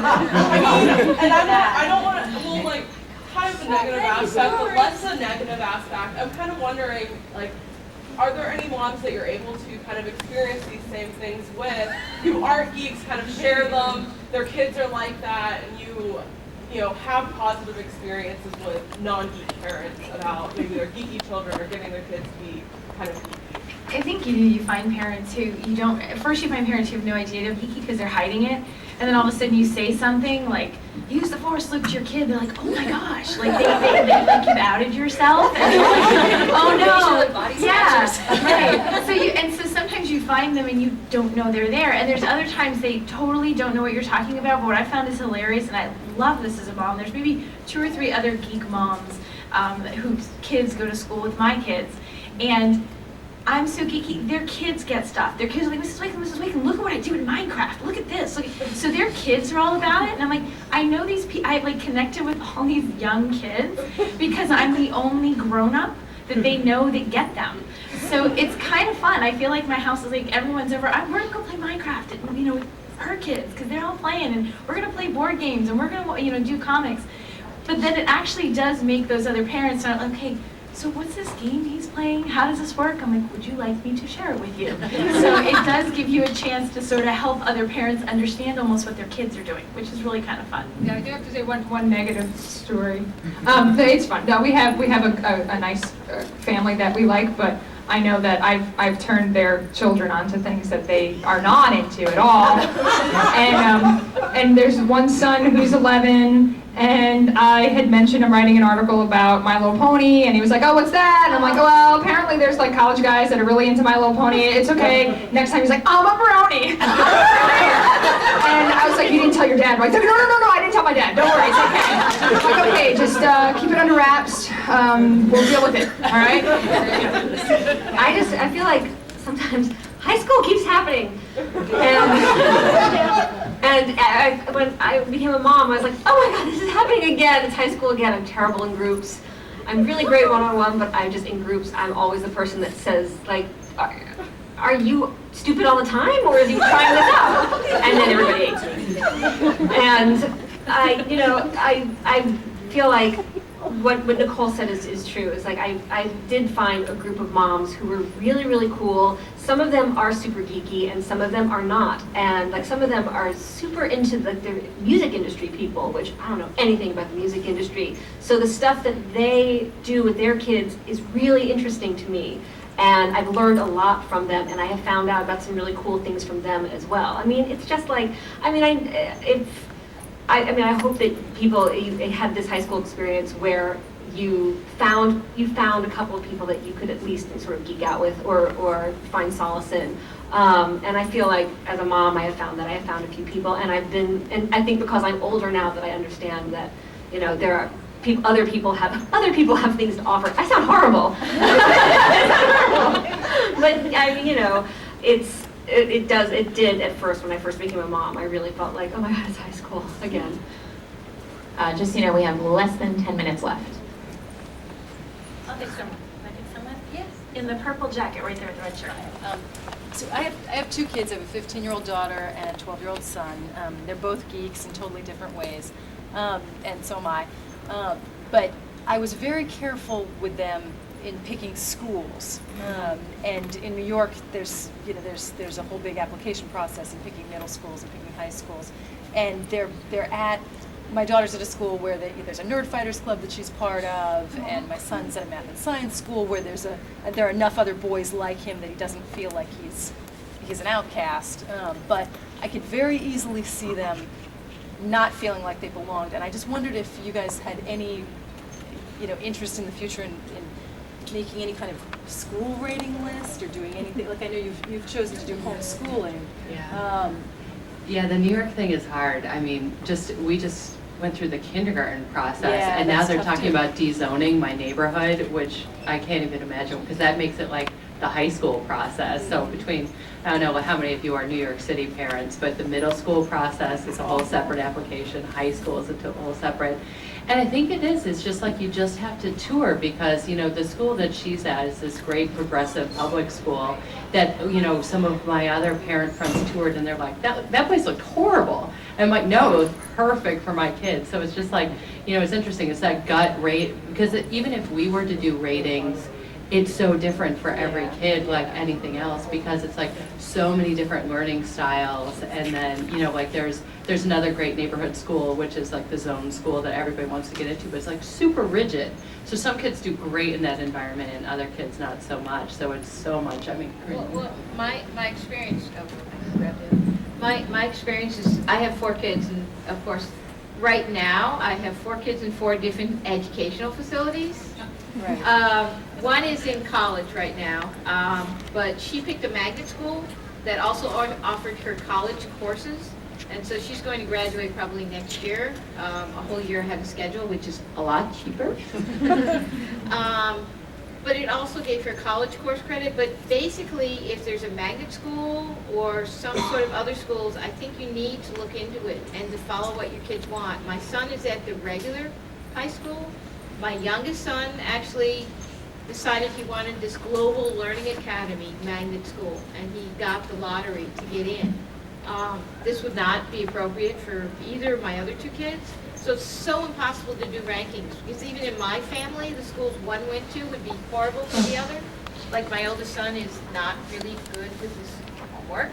and I don't want to, well, like, kind of a negative aspect, but less a negative aspect. I'm kind of wondering, like, are there any moms that you're able to kind of experience these same things with, who aren't geeks, kind of share them, their kids are like that, and you know, have positive experiences with non-geek parents about maybe their geeky children or getting their kids to be kind of geeky? I think you find parents who first you find parents who have no idea they're geeky because they're hiding it, and then all of a sudden you say something like, use the Force Loop to your kid, they're like, oh my gosh, like they like you've outed yourself, and you're like, oh no, yeah, right. So sometimes you find them and you don't know they're there, and there's other times they totally don't know what you're talking about, but what I found is hilarious, and I love this as a mom, there's maybe 2 or 3 other geek moms whose kids go to school with my kids, and I'm so geeky. Their kids get stuff. Their kids are like, Mrs. Waken, look at what I do in Minecraft. Look at this. So their kids are all about it. And I'm like, I know these people, I like connected with all these young kids because I'm the only grown-up that they know that get them. So it's kind of fun. I feel like my house is like, everyone's over. We're gonna go play Minecraft, and, you know, with her kids, because they're all playing, and we're gonna play board games, and we're gonna, you know, do comics. But then it actually does make those other parents start, okay, so what's this game he's playing? How does this work? I'm like, would you like me to share it with you? So it does give you a chance to sort of help other parents understand almost what their kids are doing, which is really kind of fun. Yeah, I do have to say one negative story. It's fun. No, we have a nice family that we like, but I know that I've turned their children onto things that they are not into at all. And there's one son who's 11. And I had mentioned I'm writing an article about My Little Pony, and he was like, oh, what's that? And I'm like, oh, well, apparently there's like college guys that are really into My Little Pony. It's okay. Next time he's like, I'm a brony. And I was like, you didn't tell your dad. I'm like, no, I didn't tell my dad. Don't worry, it's okay. I'm like, okay, just keep it under wraps. We'll deal with it, all right? I feel like sometimes high school keeps happening. And when I became a mom, I was like, oh my God, this is happening again. It's high school again. I'm terrible in groups. I'm really great one-on-one, but I'm just in groups. I'm always the person that says, like, are you stupid all the time, or is you trying this out? And then everybody hates me. And I feel like what Nicole said is true. It's like I did find a group of moms who were really, really cool. Some of them are super geeky, and some of them are not. And like some of them are super into the music industry people, which I don't know anything about the music industry. So the stuff that they do with their kids is really interesting to me. And I've learned a lot from them, and I have found out about some really cool things from them as well. I mean, it's just like, I hope that people had this high school experience where you found a couple of people that you could at least sort of geek out with or find solace in. And I feel like as a mom, I have found a few people, and I think because I'm older now that I understand that, you know, there are other people have things to offer. I sound horrible. But I mean, you know, it did at first when I first became a mom. I really felt like, oh my God, it's high school again. Just so you know, we have less than 10 minutes left. I'll take someone. Can I take someone? Yes. In the purple jacket right there with the red shirt. So I have 2 kids. I have a 15-year-old daughter and a 12-year-old son. They're both geeks in totally different ways, and so am I. But I was very careful with them in picking schools. And in New York, there's a whole big application process in picking middle schools and picking high schools. And my daughter's at a school where there's a Nerd Fighters Club that she's part of, and my son's at a math and science school where there are enough other boys like him that he doesn't feel like he's an outcast. But I could very easily see them not feeling like they belonged, and I just wondered if you guys had any, interest in the future in making any kind of school rating list or doing anything. Like I know you've chosen to do homeschooling. Yeah. Yeah, the New York thing is hard. I mean, we just went through the kindergarten process, and now they're talking about dezoning my neighborhood, which I can't even imagine, because that makes it like the high school process. So between, I don't know how many of you are New York City parents, but the middle school process is a whole separate application. High school is a whole separate. And I think it's just like you just have to tour, because, the school that she's at is this great progressive public school that, some of my other parent friends toured, and they're like, that place looked horrible. And I'm like, no, it was perfect for my kids. So it's just like, it's interesting. It's that gut rate, because even if we were to do ratings, it's so different for every kid, like anything else, because it's like so many different learning styles. And then, like there's another great neighborhood school, which is like the zone school that everybody wants to get into, but it's like super rigid. So some kids do great in that environment and other kids not so much. So it's so much, Well, my experience, my experience is, I have 4 kids, and of course, right now, I have 4 kids in 4 different educational facilities. Right. One is in college right now, but she picked a magnet school that also offered her college courses, and so she's going to graduate probably next year, a whole year ahead of schedule, which is a lot cheaper. But it also gave her college course credit, but basically, if there's a magnet school or some sort of other schools, I think you need to look into it and to follow what your kids want. My son is at the regular high school. My youngest son actually decided he wanted this Global Learning Academy magnet school, and he got the lottery to get in. This would not be appropriate for either of my other 2 kids. So it's so impossible to do rankings, because even in my family, the schools one went to would be horrible for the other. Like my oldest son is not really good with his homework.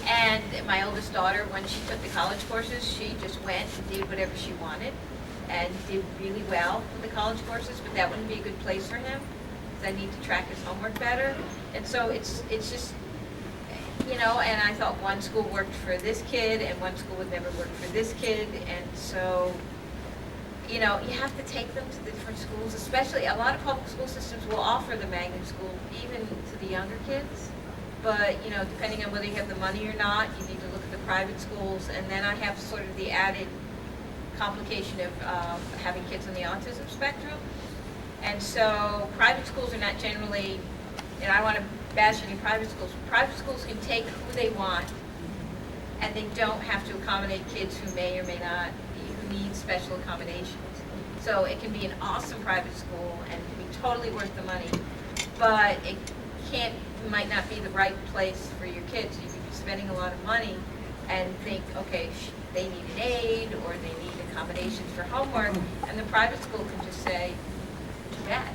And my oldest daughter, when she took the college courses, she just went and did whatever she wanted and did really well with the college courses, but that wouldn't be a good place for him, because I need to track his homework better. And so it's just, and I thought one school worked for this kid and one school would never work for this kid. And so, you have to take them to the different schools, especially a lot of public school systems will offer the magnet school even to the younger kids. But, depending on whether you have the money or not, you need to look at the private schools. And then I have sort of the added complication of having kids on the autism spectrum. And so private schools are not generally, and I want to bash any private schools. Private schools can take who they want, and they don't have to accommodate kids who may or may not, who need special accommodations. So it can be an awesome private school and can be totally worth the money, but it might not be the right place for your kids. You could be spending a lot of money and think, okay, they need an aid or they need accommodations for homework, and the private school can just say, too bad.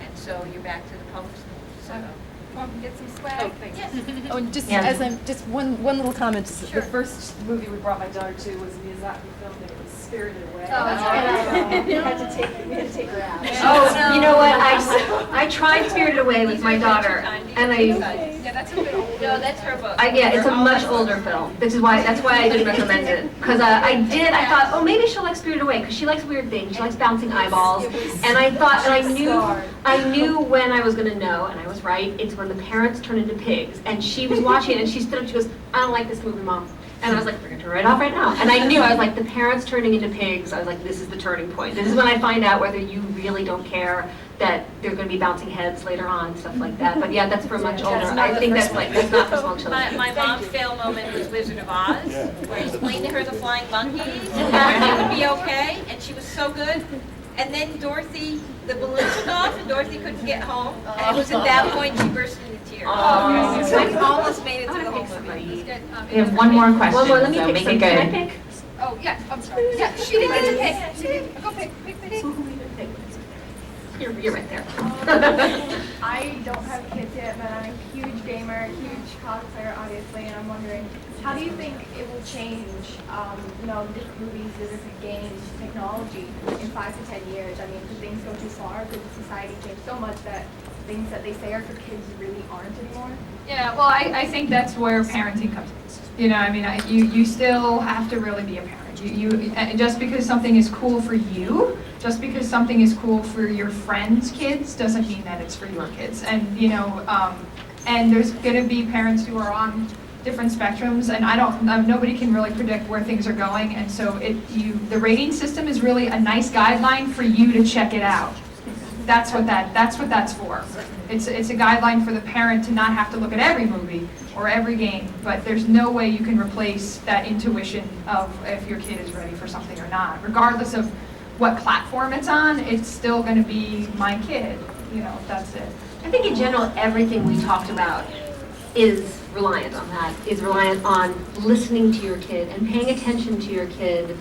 And so you're back to the public school. So. Get some swag. Yes. Oh, and just Yeah. as I'm just one little comment. Just Sure. The first movie we brought my daughter to was a Miyazaki film, and it was Spirited Away. Oh, that's right. We had to take her out. Oh, you know what, I tried Spirited Away with my daughter, and Yeah, that's a bit old. No, that's her book. it's a much older film. That's why I didn't recommend it. Because I thought, oh, maybe she'll like Spirited Away, because she likes weird things. She likes bouncing eyeballs. And I thought, and I knew when I was going to know, and I was right, it's when the parents turn into pigs. And she was watching it, and she stood up, she goes, I don't like this movie, Mom. And I was like, we're going to turn it off right now. And I knew, I was like, the parents turning into pigs, I was like, this is the turning point. This is when I find out whether you really don't care that they're going to be bouncing heads later on, stuff like that. But yeah, that's for much older. I think that's not for small children. My mom's fail moment was Wizard of Oz, where I explained to her the flying monkeys and everything would be okay, and she was so good. And then Dorothy, the balloon took off, and Dorothy couldn't get home. And it was at that point she burst into tears. Oh. So I almost made it through the whole movie. We have one more question, One more, let me so pick make some. it Can I good. pick? Oh, yeah, I'm sorry. Yeah, she didn't get to pick. She didn't. Go pick. You're right there. I don't have kids yet, but I'm a huge gamer, huge cosplayer, obviously, and I'm wondering, how do you think it will change, the different movies, the different games, technology in 5 to 10 years? I mean, could things go too far? Could society change so much that things that they say are for kids really aren't anymore? Yeah, well, I think that's where parenting comes in. You still have to really be a parent. Just because something is cool for you, just because something is cool for your friends' kids, doesn't mean that it's for your kids. And and there's gonna be parents who are on different spectrums, and nobody can really predict where things are going. And so the rating system is really a nice guideline for you to check it out. That's what that's for. It's a guideline for the parent to not have to look at every movie or every game, but there's no way you can replace that intuition of if your kid is ready for something or not. Regardless of what platform it's on, it's still going to be my kid. That's it. I think in general, everything we talked about is reliant on that, is reliant on listening to your kid and paying attention to your kid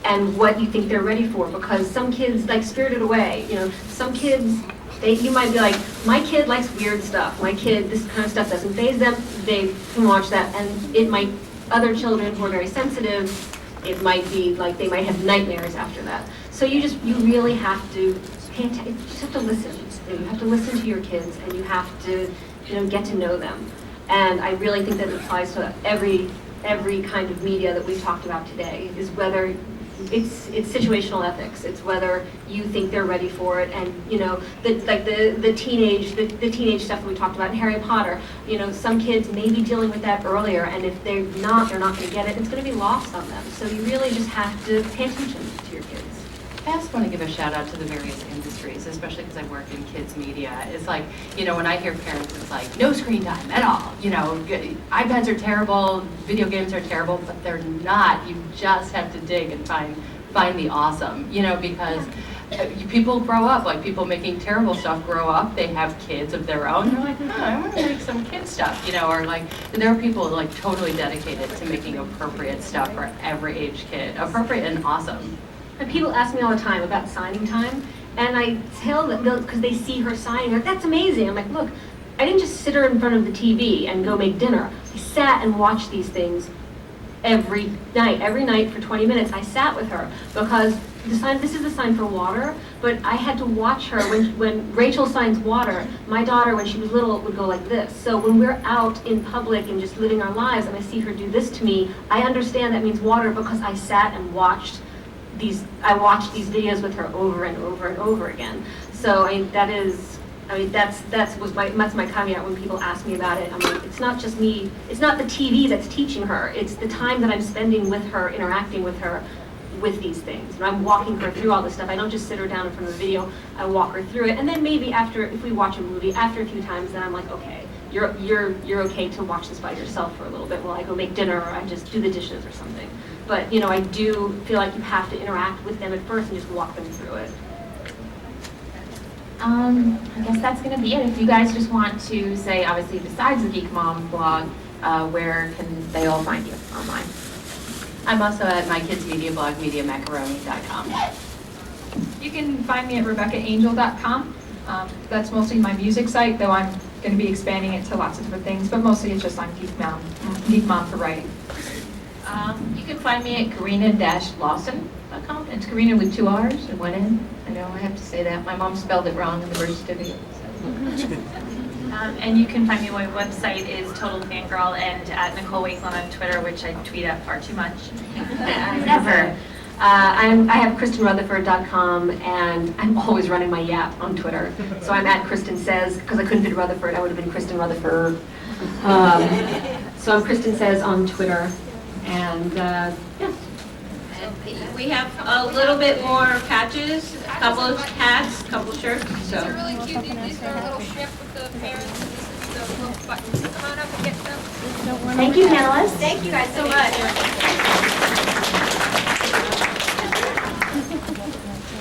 and what you think they're ready for. Because some kids, like Spirited Away, you know, some kids, you might be like, my kid likes weird stuff. My kid, this kind of stuff doesn't faze them. They can watch that, and it might, other children who are very sensitive, it might be like they might have nightmares after that. So you really have to pay attention. You just have to listen. You have to listen to your kids, and you have to, you know, get to know them. And I really think that it applies to every kind of media that we've talked about today, is whether it's situational ethics. It's whether you think they're ready for it, and you know, the teenage stuff that we talked about in Harry Potter. You know, some kids may be dealing with that earlier, and if they're not going to get it. It's going to be lost on them. So you really just have to pay attention to your kids. I also want to give a shout out to the various industries, especially because I work in kids media. It's like, you know, when I hear parents, it's like, no screen time at all. You know, iPads are terrible, video games are terrible, but they're not. You just have to dig and find the awesome, you know, because people grow up, like people making terrible stuff grow up, they have kids of their own, they're like, I want to make some kid stuff, you know, or like, there are people like totally dedicated to making appropriate stuff for every age kid, appropriate and awesome. And people ask me all the time about signing time, and I tell them, because they see her signing, they're like, that's amazing. I'm like, look, I didn't just sit her in front of the TV and go make dinner. I sat and watched these things every night for 20 minutes. I sat with her, because this is the sign for water, but I had to watch her. When Rachel signs water, my daughter, when she was little, would go like this. So when we're out in public and just living our lives, and I see her do this to me, I understand that means water, because I sat and watched these videos with her over and over and over again. So that's my caveat when people ask me about it. I'm like, it's not just me, it's not the TV that's teaching her, it's the time that I'm spending with her, interacting with her with these things. And I'm walking her through all this stuff. I don't just sit her down in front of the video, I walk her through it. And then maybe if we watch a movie, after a few times, then I'm like, okay, you're okay to watch this by yourself for a little bit while I go make dinner, or I just do the dishes or something. But, you know, I do feel like you have to interact with them at first and just walk them through it. I guess that's going to be it. If you guys just want to say, obviously, besides the GeekMom blog, where can they all find you online? I'm also at my kids' media blog, MediaMacaroni.com. You can find me at RebeccaAngel.com. That's mostly my music site, though I'm going to be expanding it to lots of different things, but mostly it's just on GeekMom for writing. You can find me at Karina-Lawson.com. It's Karina with 2 R's and 1 N. I know I have to say that. My mom spelled it wrong in the birth certificate. So. And you can find me, my website is Total Fangirl, and at Nicole Wakeland on Twitter, which I tweet at far too much. Never. I have KristenRutherford.com, and I'm always running my yap on Twitter. So I'm at Kristen Says, because I couldn't fit Rutherford, I would have been Kristen Rutherford. So I'm Kristen Says on Twitter, and yeah. And we have a little bit more patches, a couple of hats, a couple shirts. So. These are really cute. These are a little ship with the parents. This is the little buttons. Come on up and get them. Thank you, panelists. Thank you guys so much.